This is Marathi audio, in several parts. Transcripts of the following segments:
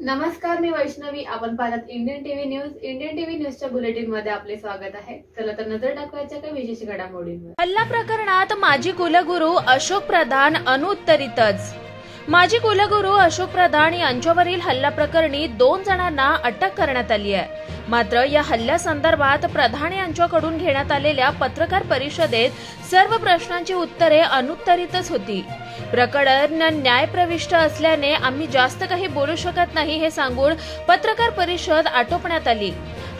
नमस्कार, मी वैष्णवी. आपण पाहत Indian TV news. Indian TV न्यूजच्या बुलेटिन मध्ये आपले स्वागत आहे. चला तर नजर टाकवायच्या काही विशेष घडामोडींवर. हल्ला प्रकरणात माजी कुलगुरू अशोक प्रधान अनुत्तरितच. माजी कुलगुरू अशोक प्रधान यांच्यावरील हल्ला प्रकरणी 2 जणांना अटक करण्यात आली आहे. मात्र या हल्ल्यासंदर्भात प्रधान यांच्याकडून घेण्यात आलेल्या पत्रकार परिषदेत सर्व प्रश्नांची उत्तरे अनुत्तरितच होती. प्रकरण न्यायप्रविष्ट असल्याने आम्ही जास्त काही बोलू शकत नाही हे सांगून पत्रकार परिषद आटोपण्यात आली.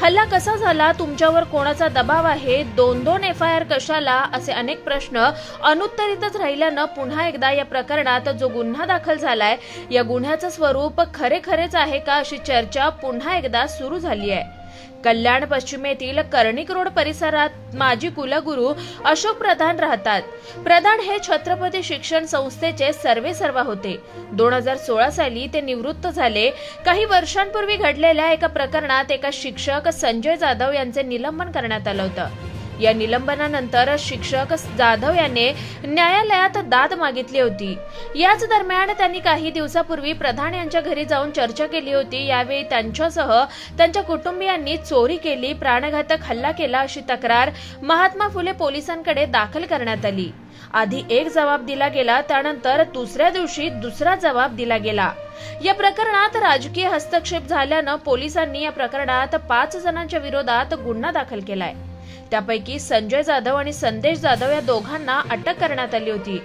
हल्ला कसा झाला, तुमच्यावर कोणाचा दबाव आहे, 2-2 FIR कशाला, असे अनेक प्रश्न अनुत्तरितच राहिल्यानं पुन्हा एकदा या प्रकरणात जो गुन्हा दाखल झालाय या गुन्ह्याचं स्वरूप खरेखरेच आहे का अशी चर्चा पुन्हा एकदा सुरू झाली आहे. कल्याण पश्चिमेतील कर्णिक रोड परिसरात माजी कुलगुरू अशोक प्रधान राहतात. प्रधान हे छत्रपती शिक्षण संस्थेचे सर्वेसर्वा होते. 2016 साली ते निवृत्त झाले. काही वर्षांपूर्वी घडलेल्या एका प्रकरणात एका शिक्षक संजय जाधव यांचे निलंबन करण्यात आलं होतं. या निलंबनानंतर शिक्षक जाधव यांनी न्यायालयात दाद मागितली होती. याच दरम्यान त्यांनी काही दिवसापूर्वी प्रधान यांच्या घरी जाऊन चर्चा केली होती. यावेळी त्यांच्यासह त्यांच्या कुटुंबियांनी चोरी केली, प्राणघातक हल्ला केला अशी तक्रार महात्मा फुले पोलिसांकडे दाखल करण्यात आली. आधी एक जबाब दिला गेला, त्यानंतर दुसऱ्या दिवशी दुसरा जबाब दिला गेला. या प्रकरणात राजकीय हस्तक्षेप झाल्यानं पोलिसांनी या प्रकरणात 5 जणांच्या विरोधात गुन्हा दाखल केलाय. त्यापैकी संजय जाधव आणि संदेश जाधव या दोघांना अटक करण्यात आली होती.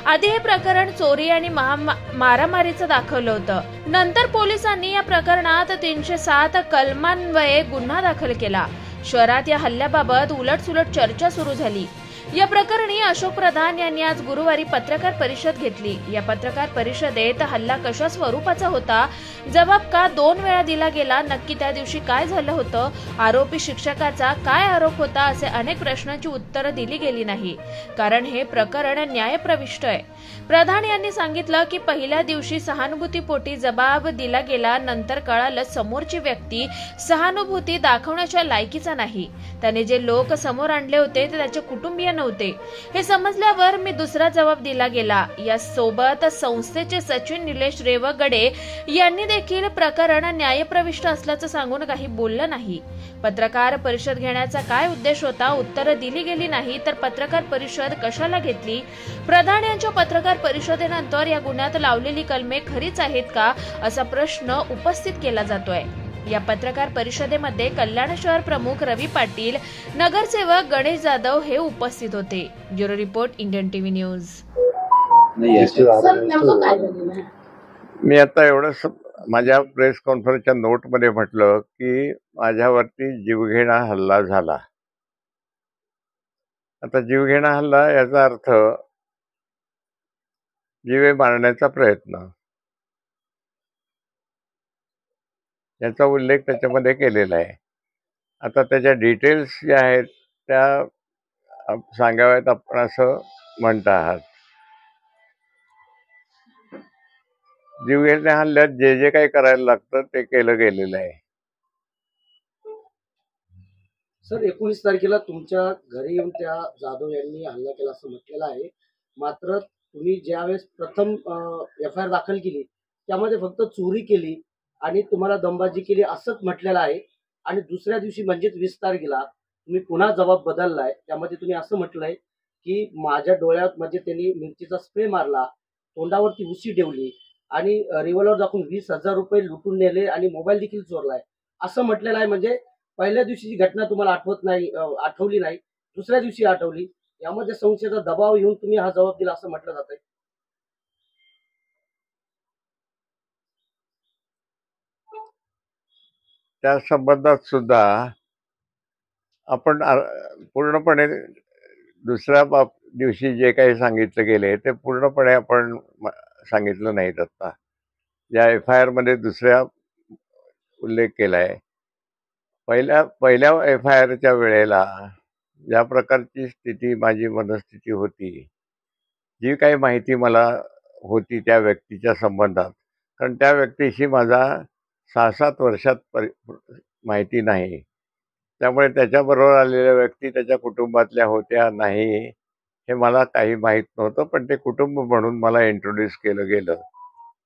आधी हे प्रकरण चोरी आणि मारामारीचं दाखवलं होतं. नंतर पोलिसांनी या प्रकरणात 307 कलमान्वये गुन्हा दाखल केला. शहरात या हल्ल्याबाबत उलटसुलट चर्चा सुरू झाली. या प्रकरणी अशोक प्रधान यांनी आज गुरुवारी पत्रकार परिषद घेतली. या पत्रकार परिषदेत हल्ला कशा स्वरूपाचा होता, जबाब का 2 वेळा दिला गेला, नक्की त्या दिवशी काय झालं होतं, आरोपी शिक्षकाचा काय आरोप होता, असे अनेक प्रश्नांची उत्तरं दिली गेली नाही. कारण हे प्रकरण न्यायप्रविष्ट आहे. प्रधान यांनी सांगितलं की पहिल्या दिवशी सहानुभूतीपोटी जबाब दिला गेला. नंतर कळालं समोरची व्यक्ती सहानुभूती दाखवण्याच्या लायकीचा नाही. त्याने जे लोक समोर आणले होते ते त्याचे कुटुंबीय नव्हते. हे समजल्यावर मी दुसरा जबाब दिला गेला. या सोबत संस्थेचे सचिव निलेश रेवगडे यांनी देखील प्रकरण न्यायप्रविष्ट असल्याचं सांगून काही बोललं नाही. पत्रकार परिषद घेण्याचा काय उद्देश होता, उत्तरं दिली गेली नाही. तर पत्रकार परिषद कशाला घेतली? प्रधान यांच्या पत्रकार परिषदेनंतर या गुन्ह्यात लावलेली कलमे खरीच आहेत का, असा प्रश्न उपस्थित केला जातोय. या पत्रकार परिषदेमध्ये कल्याण शहर प्रमुख रवी पाटील, नगरसेवक गणेश जाधव हे उपस्थित होते. Bureau report, Indian TV news. मी आता एवढंच माझ्या प्रेस कॉन्फरन्सच्या नोटमध्ये म्हटलं की माझ्यावरती जीवघेणा हल्ला झाला. आता जीवघेणा हल्ला याचा अर्थ जीवे मारण्याचा प्रयत्न, याचा उल्लेख त्याच्यामध्ये केलेला आहे. आता त्याच्या डिटेल्स ज्या आहेत त्या सांगाव्यात आपण असं म्हणता आहात. जीवघेण्या हल्ल्यात जे जे काही करायला लागतं ते केलं गेलेलं आहे. सर, 19 तारखेला तुमच्या घरी येऊन त्या जाधव यांनी हल्ला केला असं म्हटलेलं आहे. मात्र तुम्ही ज्यावेळेस प्रथम FIR दाखल केली त्यामध्ये फक्त चोरी केली आणि तुम्हाला दमबाजी केली असंच म्हटलेलं आहे. आणि दुसऱ्या दिवशी म्हणजेच 20 तारखेला तुम्ही पुन्हा जबाब बदललाय. त्यामध्ये तुम्ही असं म्हटलंय की माझ्या डोळ्यात म्हणजे त्यांनी मिरचीचा स्प्रे मारला, तोंडावरती उशी ठेवली आणि रिव्हॉल्वर दाखवून 20,000 रुपये लुटून नेले आणि मोबाईल देखील चोरलाय असं म्हटलेलं आहे. म्हणजे पहिल्या दिवशीची घटना तुम्हाला आठवली नाही, दुसऱ्या दिवशी आठवली. यामध्ये संशयाचा दबाव येऊन तुम्ही हा जबाब दिला असं म्हटलं जातंय. त्या संबंधात सुद्धा आपण पूर्णपणे दुसऱ्या दिवशी जे काही सांगितलं गेले ते पूर्णपणे आपण सांगितलं नाहीत. आता या FIR मध्ये दुसऱ्या उल्लेख केलाय. पहिल्या FIR वेळेला ज्या प्रकारची स्थिती, माझी मनस्थिती होती, जी काही माहिती मला होती त्या व्यक्तीच्या संबंधात, कारण त्या व्यक्तीशी माझा 6-7 वर्षात माहिती नाही. त्यामुळे त्याच्याबरोबर आलेल्या व्यक्ती त्याच्या कुटुंबातल्या होत्या नाही हे मला काही माहीत नव्हतं. पण ते कुटुंब म्हणून मला इंट्रोड्यूस केलं गेलं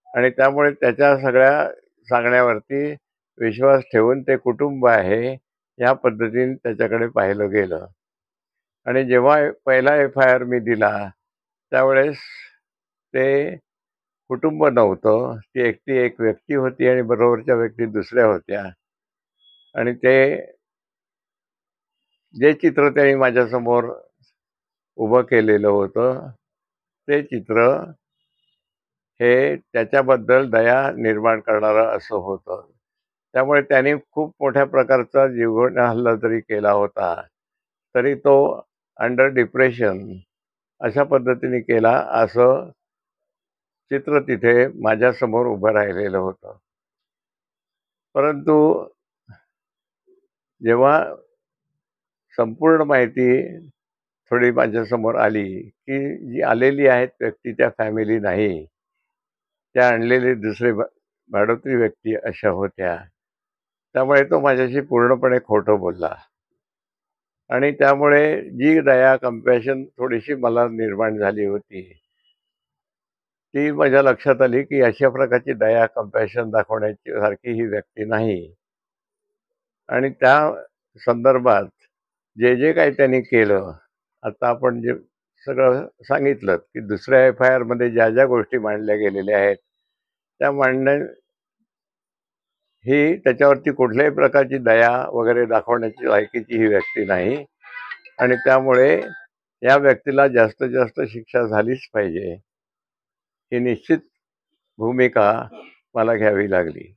आणि त्यामुळे त्याच्या सगळ्या सांगण्यावरती विश्वास ठेवून ते कुटुंब आहे या पद्धतीने त्याच्याकडे पाहिलं गेलं. आणि जेव्हा पहिला FIR मी दिला त्यावेळेस ते कुटुंब नव्हतं, ती एकटी एक व्यक्ती होती आणि बरोबरच्या व्यक्ती दुसऱ्या होत्या. आणि ते जे चित्र त्यांनी माझ्यासमोर उभं केलेलं होतं ते चित्र हे त्याच्याबद्दल दया निर्माण करणारं असं होतं. त्यामुळे त्यांनी खूप मोठ्या प्रकारचा जीवघेणा हल्ला जरी केला होता तरी तो अंडर डिप्रेशन अशा पद्धतीने केला असं चित्र तिथे माझ्यासमोर उभं राहिलेलं होतं. परंतु जेव्हा संपूर्ण माहिती थोडी माझ्यासमोर आली की जी आलेली आहेत व्यक्ती त्या फॅमिली नाही, त्या आणलेले दुसरे भाडोत्री व्यक्ती अशा होत्या. त्यामुळे तो माझ्याशी पूर्णपणे खोटं बोलला आणि त्यामुळे जी दया कंपॅशन थोडीशी मला निर्माण झाली होती ती माझ्या लक्षात आली की अशा प्रकारची दया कंपॅशन दाखवण्याची सारखी ही व्यक्ती नाही. आणि त्या संदर्भात जे जे काही त्यांनी केलं, आता आपण जे सगळं सांगितलं की दुसऱ्या FIR मध्ये ज्या ज्या गोष्टी मांडल्या गेलेल्या आहेत त्या मांडण्या ही त्याच्यावरती कुठल्याही प्रकारची दया वगैरे दाखवण्याची लायकीची ही व्यक्ती नाही. आणि त्यामुळे या व्यक्तीला जास्तीत जास्त शिक्षा झालीच पाहिजे ही निश्चित भूमिका मला घ्यावी लागली.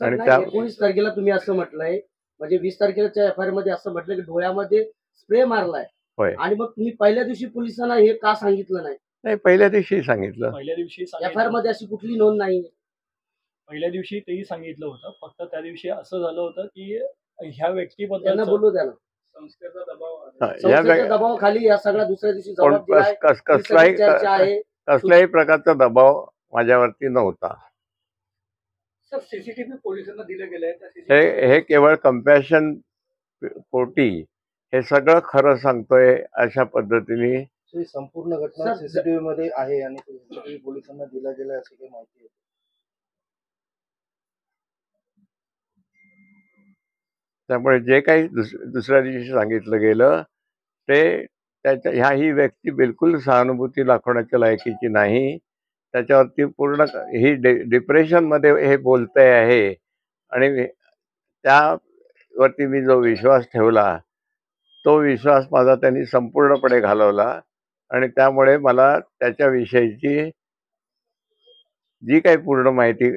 सर, आणि नाही, त्या 19 तारखेला तुम्ही असं म्हटलंय, म्हणजे 20 तारखेच्या FIR मध्ये असं म्हटलं की डोळ्यामध्ये स्प्रे मारलाय, होय. आणि मग तुम्ही पहिल्या दिवशी पोलिसांना हे का सांगितलं नाही? नाही, पहिल्या दिवशी सांगितलं. पहिल्या दिवशी FIR सांगितलं, मध्ये अशी कुठली नोंद नाही. पहिल्या दिवशी तेही सांगितलं होतं. फक्त त्या दिवशी असं झालं होतं की ह्या व्यक्तीबद्दल त्यांना बोलू द्या ना. संस्थेचा दबाव हा, आहे. या संस्थेच्या दबावाखाली या सगळ्या दुसऱ्या दिवशी जबाब दिलाय. कसलाही चर्चा आहे. कसल्याही प्रकारचा दबाव माझ्यावरती नव्हता. सर, सीसीटीव्ही पोलिसांना दिले गेले हे केवळ कंपॅशन पोटी हे सगळं खरं सांगतोय अशा पद्धतीने ही संपूर्ण घटना सर, सीसीटीव्ही मध्ये आहे आणि सीसीटीव्ही पोलिसांना दिला गेला अशी काही माहिती आहे. त्यामुळे जे काही दुसऱ्या दिवशी सांगितलं गेलं ते ह्या ही व्यक्ती बिलकुल सहानुभूती दाखवण्याच्या लायकीची नाही. त्याच्यावरती पूर्ण ही डिप्रेशनमध्ये हे बोलते आहे आणि त्यावरती मी जो विश्वास ठेवला तो विश्वास माझा त्यांनी संपूर्णपणे घालवला. आणि त्यामुळे मला त्याच्याविषयीची जी काही पूर्ण माहिती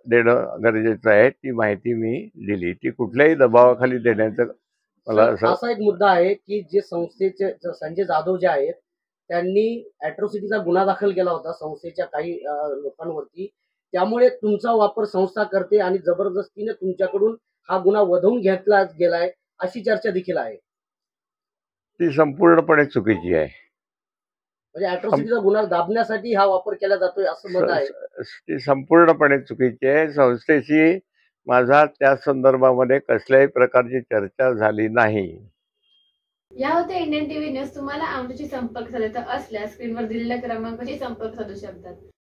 देणं गरजेचं आहे ती माहिती मी दिली. ती कुठल्याही दबावाखाली देण्याचं मला सर, असं असा एक मुद्दा आहे की जे संस्थेचे संजय जाधव जे आहेत त्यांनी अॅट्रॉसिटीचा गुन्हा दाखल केला होता संस्थेच्या काही लोकांवरती. त्यामुळे तुमचा वापर संस्था करते आणि जबरदस्तीने तुमच्याकडून हा गुन्हा वधवून घेतला गेलाय अशी चर्चा देखील आहे. ती संपूर्णपणे चुकीची आहे. म्हणजे अॅट्रॉसिटीचा गुन्हा दाबण्यासाठी हा वापर केला जातोय असं मत आहे. ती संपूर्णपणे चुकीची आहे. संस्थेशी माझा त्या संदर्भामध्ये कसल्याही प्रकारची चर्चा झाली नाही. या होत्या इंडियन टीव्ही न्यूज. तुम्हाला आमच्याशी संपर्क साधायचा असल्यास स्क्रीनवर दिलेल्या क्रमांकाशी संपर्क साधू शकतात.